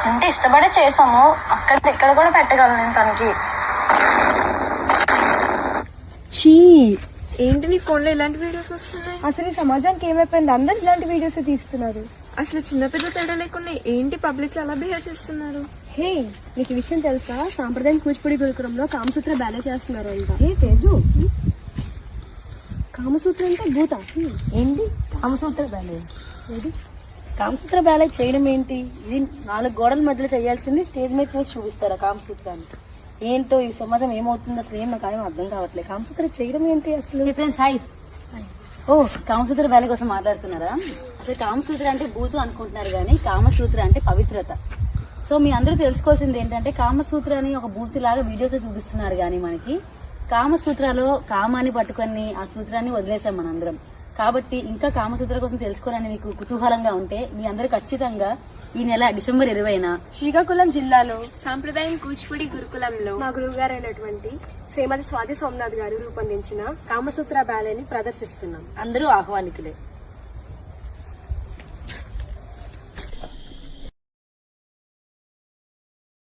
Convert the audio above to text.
అంటే ఇష్టపడే చేసాము, అక్కడ ఇక్కడ కూడా పెట్టగలను నేను తనకి. ఏంటి నీ ఫోన్ లో ఇలాంటి వీడియోస్ వస్తున్నాయి? అసలు ఈ సమాజానికి ఏమైపోయింది? అందరు ఇలాంటి వీడియోస్ తీస్తున్నారు. అసలు చిన్న పెద్ద తేడా లేకుండా ఏంటి పబ్లిక్ లో అలా బిహేవ్ చేస్తున్నారు? హే, నీకు ఈ విషయం తెలుసా? సాంప్రదాయం కూచిపూడి గురుకులంలో కామసూత్ర బ్యాలే చేస్తున్నారు అంట. ఏ తెదు కామసూత్ర అంటే భూత ఏంటి కామసూత్ర బ్యాలే? ఏది కామసూత్ర బ్యాలే చేయడం ఏంటి? ఇది 4 గోడల మధ్యలో చేయాల్సింది స్టేజ్ మీద చేసి చూపిస్తారా కామసూత్రాన్ని? ఏంటో ఈ సమాజం ఏమవుతుంది అసలు ఏం నాకు ఏం అర్థం కావట్లేదు. కామసూత్ర చేయడం ఏంటి అసలు? Friends hi. ఓ కామసూత్ర బ్యాలే కోసం మాట్లాడుతున్నారా? అసలు కామసూత్ర అంటే భూతం అనుకుంటున్నారు కానీ కామసూత్ర అంటే పవిత్రత. సో మీ అందరూ తెలుసుకోవాల్సింది ఏంటంటే కామసూత్ర అని ఒక బూతులాగా వీడియోస్ చూపిస్తున్నారు కానీ మనకి కామసూత్రాలో కామాన్ని పట్టుకొని ఆ సూత్రాన్ని వదిలేసాం మనందరం. కాబట్టి ఇంకా కామసూత్ర కోసం తెలుసుకోవాలని మీకు కుతూహలంగా ఉంటే మీ అందరూ ఖచ్చితంగా ఈ నెల డిసెంబర్ 20న శ్రీకాకుళం జిల్లాలో సాంప్రదాయం కూచిపూడి గురుకులంలో మా గురువు గారైనటువంటి శ్రీమతి స్వాతి సోమనాథ్ గారు రూపొందించిన కామసూత్ర బ్యాలేని ప్రదర్శిస్తున్నాం. అందరూ ఆహ్వానితులే.